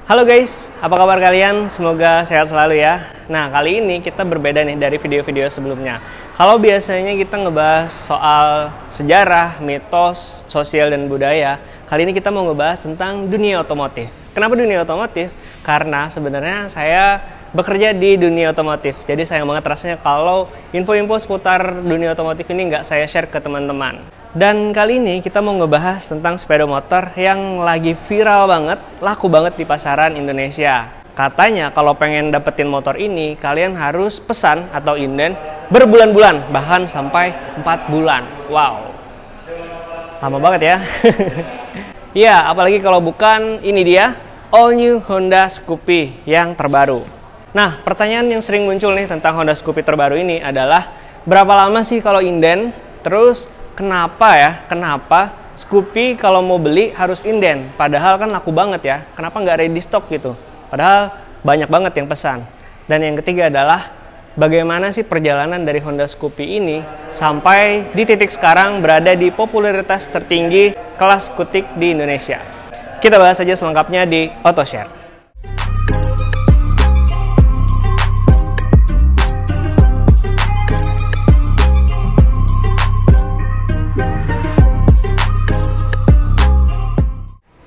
Halo guys, apa kabar kalian? Semoga sehat selalu ya. Nah, kali ini kita berbeda nih dari video-video sebelumnya. Kalau biasanya kita ngebahas soal sejarah, mitos, sosial, dan budaya, kali ini kita mau ngebahas tentang dunia otomotif. Kenapa dunia otomotif? Karena sebenarnya saya bekerja di dunia otomotif. Jadi sayang banget rasanya kalau info-info seputar dunia otomotif ini nggak saya share ke teman-teman. Dan kali ini kita mau ngebahas tentang sepeda motor yang lagi viral banget, laku banget di pasaran Indonesia. Katanya kalau pengen dapetin motor ini, kalian harus pesan atau inden berbulan-bulan, bahkan sampai 4 bulan. Wow, lama banget ya. Ya, apalagi kalau bukan ini dia, all new Honda Scoopy yang terbaru. Nah, pertanyaan yang sering muncul nih tentang Honda Scoopy terbaru ini adalah, berapa lama sih kalau inden? Terus Kenapa Scoopy kalau mau beli harus inden? Padahal kan laku banget ya. Kenapa nggak ready stock gitu? Padahal banyak banget yang pesan. Dan yang ketiga adalah, bagaimana sih perjalanan dari Honda Scoopy ini sampai di titik sekarang berada di popularitas tertinggi kelas skutik di Indonesia? Kita bahas aja selengkapnya di AutoShare.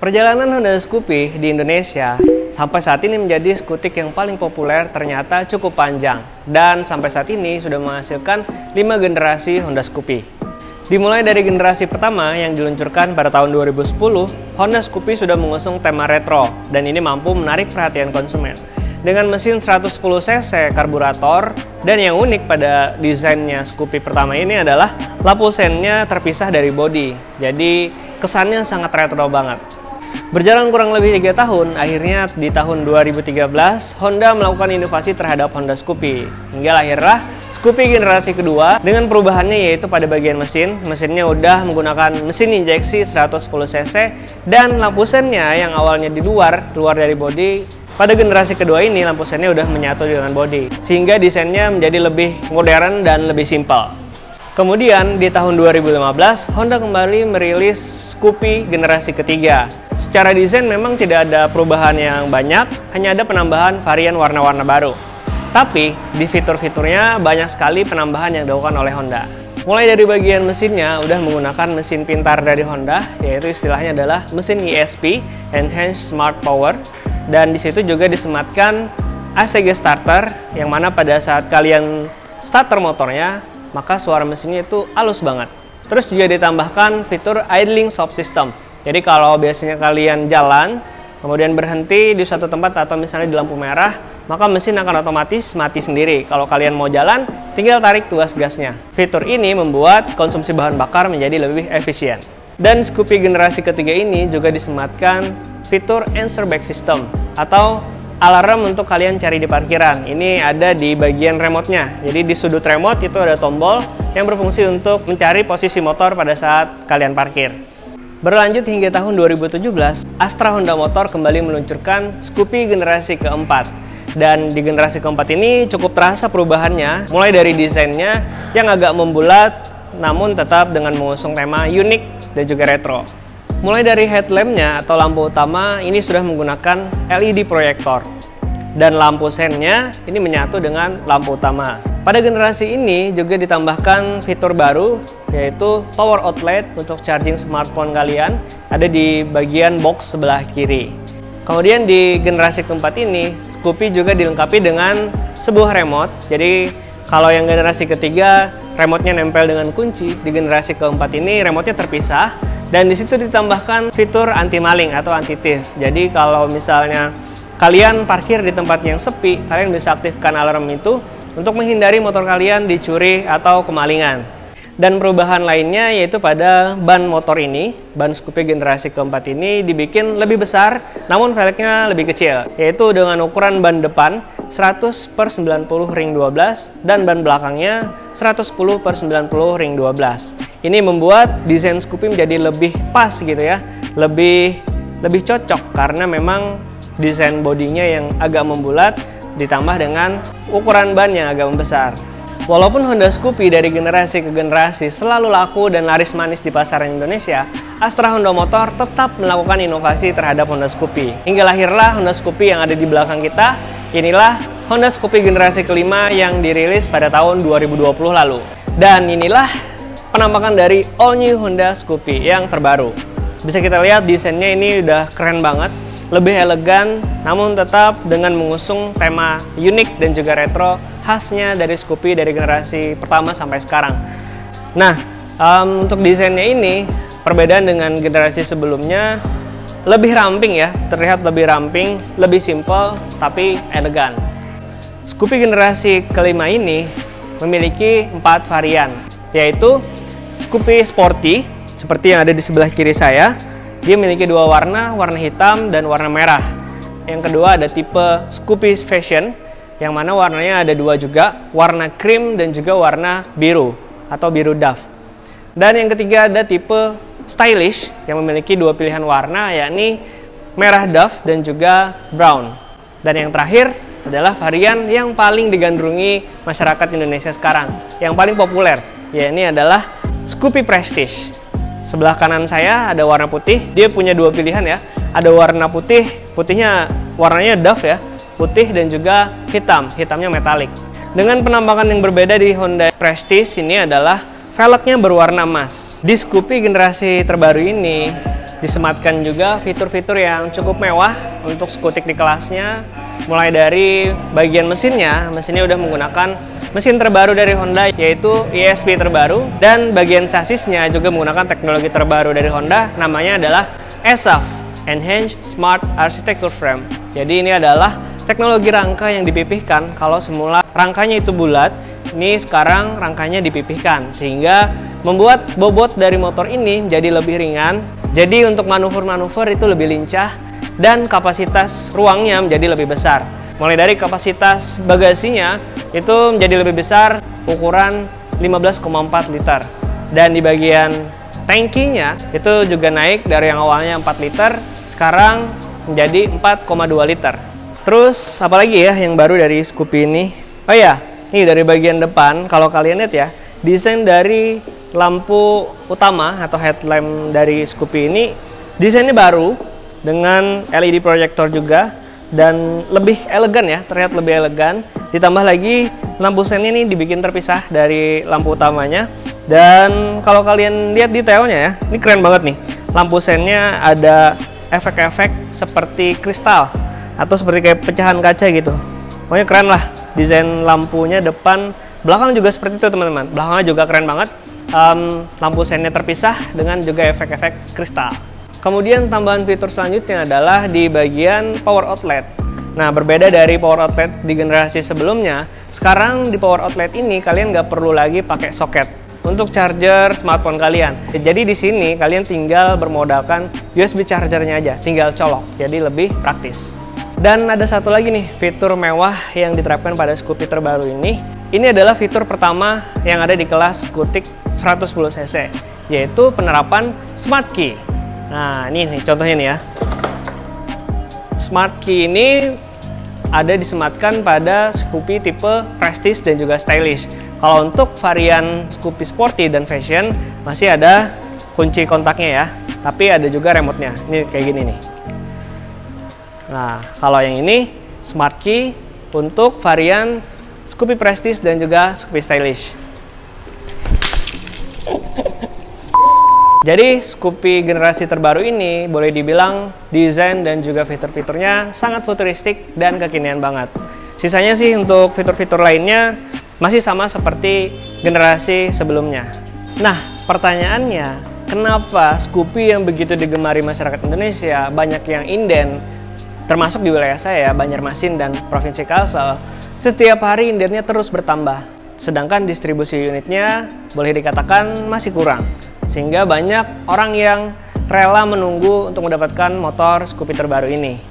Perjalanan Honda Scoopy di Indonesia sampai saat ini menjadi skutik yang paling populer ternyata cukup panjang, dan sampai saat ini sudah menghasilkan 5 generasi Honda Scoopy. Dimulai dari generasi pertama yang diluncurkan pada tahun 2010, Honda Scoopy sudah mengusung tema retro, dan ini mampu menarik perhatian konsumen. Dengan mesin 110 cc karburator, dan yang unik pada desainnya Scoopy pertama ini adalah lampu sennya terpisah dari bodi, jadi kesannya sangat retro banget. Berjalan kurang lebih 3 tahun, akhirnya di tahun 2013, Honda melakukan inovasi terhadap Honda Scoopy. Hingga lahirlah Scoopy generasi kedua dengan perubahannya yaitu pada bagian mesin. Mesinnya udah menggunakan mesin injeksi 110 cc dan lampu sennya yang awalnya di luar dari bodi. Pada generasi kedua ini lampu sennya udah menyatu dengan bodi, sehingga desainnya menjadi lebih modern dan lebih simpel. Kemudian di tahun 2015, Honda kembali merilis Scoopy generasi ketiga. Secara desain memang tidak ada perubahan yang banyak, hanya ada penambahan varian warna-warna baru. Tapi di fitur-fiturnya banyak sekali penambahan yang dilakukan oleh Honda. Mulai dari bagian mesinnya udah menggunakan mesin pintar dari Honda, yaitu istilahnya adalah mesin ESP, Enhanced Smart Power, dan di situ juga disematkan ACG starter, yang mana pada saat kalian starter motornya, maka suara mesinnya itu halus banget. Terus juga ditambahkan fitur idling stop system. Jadi kalau biasanya kalian jalan, kemudian berhenti di suatu tempat atau misalnya di lampu merah, maka mesin akan otomatis mati sendiri. Kalau kalian mau jalan, tinggal tarik tuas gasnya. Fitur ini membuat konsumsi bahan bakar menjadi lebih efisien. Dan Scoopy generasi ketiga ini juga disematkan fitur answer back system atau alarm untuk kalian cari di parkiran. Ini ada di bagian remote-nya. Jadi di sudut remote itu ada tombol yang berfungsi untuk mencari posisi motor pada saat kalian parkir. Berlanjut hingga tahun 2017, Astra Honda Motor kembali meluncurkan Scoopy generasi keempat. Dan di generasi keempat ini cukup terasa perubahannya, mulai dari desainnya yang agak membulat, namun tetap dengan mengusung tema unik dan juga retro. Mulai dari headlampnya atau lampu utama ini sudah menggunakan LED proyektor. Dan lampu sennya ini menyatu dengan lampu utama. Pada generasi ini juga ditambahkan fitur baru, yaitu power outlet untuk charging smartphone kalian ada di bagian box sebelah kiri. Kemudian di generasi keempat ini, Scoopy juga dilengkapi dengan sebuah remote. Jadi kalau yang generasi ketiga remote-nya nempel dengan kunci, di generasi keempat ini remote-nya terpisah. Dan di situ ditambahkan fitur anti maling atau anti thief. Jadi kalau misalnya kalian parkir di tempat yang sepi, kalian bisa aktifkan alarm itu untuk menghindari motor kalian dicuri atau kemalingan. Dan perubahan lainnya yaitu pada ban motor ini, ban Scoopy generasi keempat ini dibikin lebih besar, namun velgnya lebih kecil, yaitu dengan ukuran ban depan 100/90 ring 12 dan ban belakangnya 110/90 ring 12. Ini membuat desain Scoopy menjadi lebih pas gitu ya, lebih cocok karena memang desain bodinya yang agak membulat ditambah dengan ukuran ban yang agak membesar. Walaupun Honda Scoopy dari generasi ke generasi selalu laku dan laris manis di pasaran Indonesia, Astra Honda Motor tetap melakukan inovasi terhadap Honda Scoopy. Hingga lahirlah Honda Scoopy yang ada di belakang kita. Inilah Honda Scoopy generasi kelima yang dirilis pada tahun 2020 lalu. Dan inilah penampakan dari all new Honda Scoopy yang terbaru. Bisa kita lihat desainnya ini udah keren banget, lebih elegan, namun tetap dengan mengusung tema unik dan juga retro khasnya dari Scoopy dari generasi pertama sampai sekarang. Nah, untuk desainnya ini perbedaan dengan generasi sebelumnya lebih ramping ya, terlihat lebih ramping, lebih simple tapi elegan. Scoopy generasi kelima ini memiliki 4 varian, yaitu Scoopy Sporty seperti yang ada di sebelah kiri saya. Dia memiliki 2 warna, warna hitam dan warna merah. Yang kedua ada tipe Scoopy Fashion, yang mana warnanya ada 2 juga, warna krim dan juga warna biru atau biru Dove. Dan yang ketiga ada tipe Stylish yang memiliki 2 pilihan warna, yakni merah Dove dan juga brown. Dan yang terakhir adalah varian yang paling digandrungi masyarakat Indonesia sekarang, yang paling populer, yakni adalah Scoopy Prestige. Sebelah kanan saya ada warna putih, dia punya 2 pilihan ya. Ada warna putih, putihnya warnanya Dove ya, putih dan juga hitam, hitamnya metalik. Dengan penampakan yang berbeda di Honda Prestige ini adalah velgnya berwarna emas. Di Scoopy generasi terbaru ini disematkan juga fitur-fitur yang cukup mewah untuk skutik di kelasnya. Mulai dari bagian mesinnya udah menggunakan mesin terbaru dari Honda, yaitu ESP terbaru, dan bagian sasisnya juga menggunakan teknologi terbaru dari Honda, namanya adalah ESAF, Enhanced Smart Architecture Frame. Jadi ini adalah teknologi rangka yang dipipihkan. Kalau semula rangkanya itu bulat, ini sekarang rangkanya dipipihkan sehingga membuat bobot dari motor ini menjadi lebih ringan. Jadi untuk manuver-manuver itu lebih lincah dan kapasitas ruangnya menjadi lebih besar. Mulai dari kapasitas bagasinya itu menjadi lebih besar, ukuran 15,4 liter. Dan di bagian tangkinya itu juga naik dari yang awalnya 4 liter, sekarang menjadi 4,2 liter. Terus apalagi ya yang baru dari Scoopy ini? Oh ya, nih dari bagian depan kalau kalian lihat ya, desain dari lampu utama atau headlamp dari Scoopy ini desainnya baru dengan LED proyektor juga dan lebih elegan ya, terlihat lebih elegan. Ditambah lagi lampu sennya ini dibikin terpisah dari lampu utamanya. Dan kalau kalian lihat detailnya ya, ini keren banget nih. Lampu sennya ada efek-efek seperti kristal atau seperti kayak pecahan kaca gitu. Pokoknya keren lah desain lampunya, depan, belakang juga seperti itu teman-teman. Belakangnya juga keren banget. Lampu sennya terpisah dengan juga efek-efek kristal. Kemudian tambahan fitur selanjutnya adalah di bagian power outlet. Nah, berbeda dari power outlet di generasi sebelumnya, sekarang di power outlet ini kalian nggak perlu lagi pakai soket untuk charger smartphone kalian. Jadi di sini kalian tinggal bermodalkan USB chargernya aja, tinggal colok. Jadi lebih praktis. Dan ada satu lagi nih fitur mewah yang diterapkan pada Scoopy terbaru ini. Ini adalah fitur pertama yang ada di kelas Skutik 110 cc, yaitu penerapan Smart Key. Nah, ini nih contohnya nih ya. Smart Key ini ada disematkan pada Scoopy tipe Prestige dan juga Stylish. Kalau untuk varian Scoopy Sporty dan Fashion masih ada kunci kontaknya ya, tapi ada juga remote-nya. Ini kayak gini nih. Nah, kalau yang ini Smart Key untuk varian Scoopy Prestige dan juga Scoopy Stylish. Jadi Scoopy generasi terbaru ini boleh dibilang desain dan juga fitur-fiturnya sangat futuristik dan kekinian banget. Sisanya sih untuk fitur-fitur lainnya masih sama seperti generasi sebelumnya. Nah, pertanyaannya, kenapa Scoopy yang begitu digemari masyarakat Indonesia, banyak yang inden, termasuk di wilayah saya, Banjarmasin dan Provinsi Kalsel, setiap hari indennya terus bertambah. Sedangkan distribusi unitnya boleh dikatakan masih kurang. Sehingga banyak orang yang rela menunggu untuk mendapatkan motor Scoopy terbaru ini.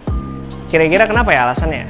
Kira-kira kenapa ya alasannya?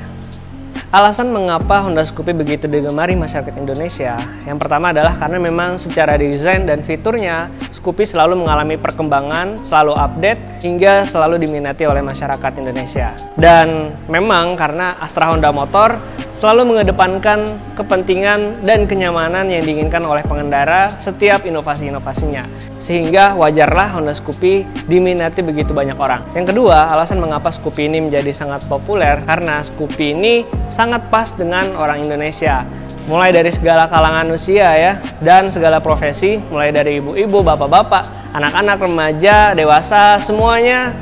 Alasan mengapa Honda Scoopy begitu digemari masyarakat Indonesia, yang pertama adalah karena memang secara desain dan fiturnya Scoopy selalu mengalami perkembangan, selalu update, hingga selalu diminati oleh masyarakat Indonesia. Dan memang karena Astra Honda Motor selalu mengedepankan kepentingan dan kenyamanan yang diinginkan oleh pengendara setiap inovasi-inovasinya. Sehingga wajarlah Honda Scoopy diminati begitu banyak orang. Yang kedua, alasan mengapa Scoopy ini menjadi sangat populer karena Scoopy ini sangat pas dengan orang Indonesia. Mulai dari segala kalangan usia ya, dan segala profesi, mulai dari ibu-ibu, bapak-bapak, anak-anak, remaja, dewasa, semuanya,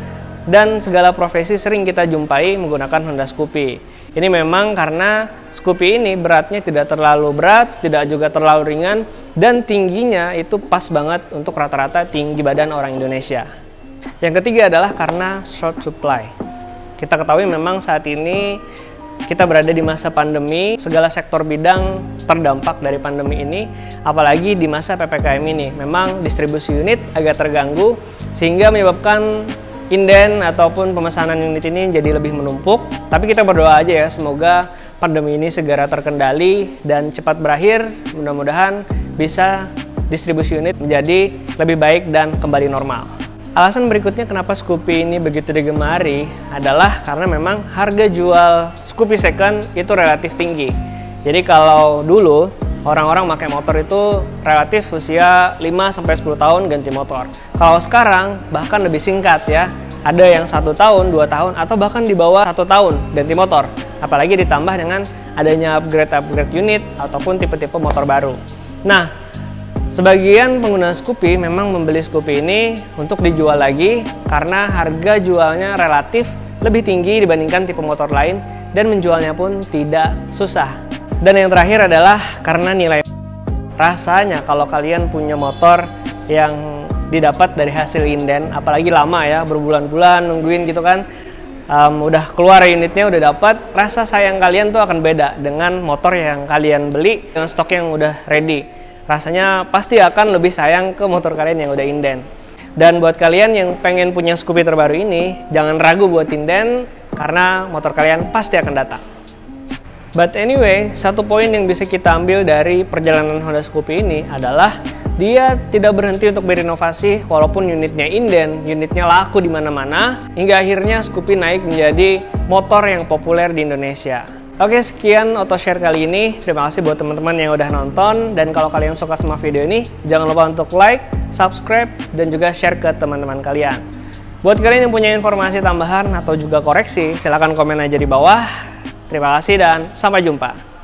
dan segala profesi sering kita jumpai menggunakan Honda Scoopy. Ini memang karena Scoopy ini beratnya tidak terlalu berat, tidak juga terlalu ringan, dan tingginya itu pas banget untuk rata-rata tinggi badan orang Indonesia. Yang ketiga adalah karena short supply. Kita ketahui memang saat ini kita berada di masa pandemi, segala sektor bidang terdampak dari pandemi ini, apalagi di masa PPKM ini. Memang distribusi unit agak terganggu, sehingga menyebabkan inden ataupun pemesanan unit ini jadi lebih menumpuk. Tapi kita berdoa aja ya, semoga pandemi ini segera terkendali dan cepat berakhir. Mudah-mudahan bisa distribusi unit menjadi lebih baik dan kembali normal. Alasan berikutnya kenapa Scoopy ini begitu digemari adalah karena memang harga jual Scoopy second itu relatif tinggi. Jadi kalau dulu orang-orang pakai motor itu relatif usia 5-10 tahun ganti motor. Kalau sekarang bahkan lebih singkat ya. Ada yang 1 tahun, 2 tahun, atau bahkan di bawah 1 tahun ganti motor. Apalagi ditambah dengan adanya upgrade unit ataupun tipe-tipe motor baru. Nah, sebagian pengguna Scoopy memang membeli Scoopy ini untuk dijual lagi karena harga jualnya relatif lebih tinggi dibandingkan tipe motor lain dan menjualnya pun tidak susah. Dan yang terakhir adalah karena nilai. Rasanya kalau kalian punya motor yang didapat dari hasil inden, apalagi lama ya, berbulan-bulan nungguin gitu kan, udah keluar unitnya, udah dapat, rasa sayang kalian tuh akan beda dengan motor yang kalian beli dengan stok yang udah ready. Rasanya pasti akan lebih sayang ke motor kalian yang udah inden. Dan buat kalian yang pengen punya Scoopy terbaru ini, jangan ragu buat inden karena motor kalian pasti akan datang. But anyway, satu poin yang bisa kita ambil dari perjalanan Honda Scoopy ini adalah dia tidak berhenti untuk berinovasi walaupun unitnya inden, unitnya laku di mana-mana, hingga akhirnya Scoopy naik menjadi motor yang populer di Indonesia. Oke, sekian AutoShare kali ini. Terima kasih buat teman-teman yang udah nonton, dan kalau kalian suka sama video ini, jangan lupa untuk like, subscribe, dan juga share ke teman-teman kalian. Buat kalian yang punya informasi tambahan atau juga koreksi, silahkan komen aja di bawah. Terima kasih dan sampai jumpa.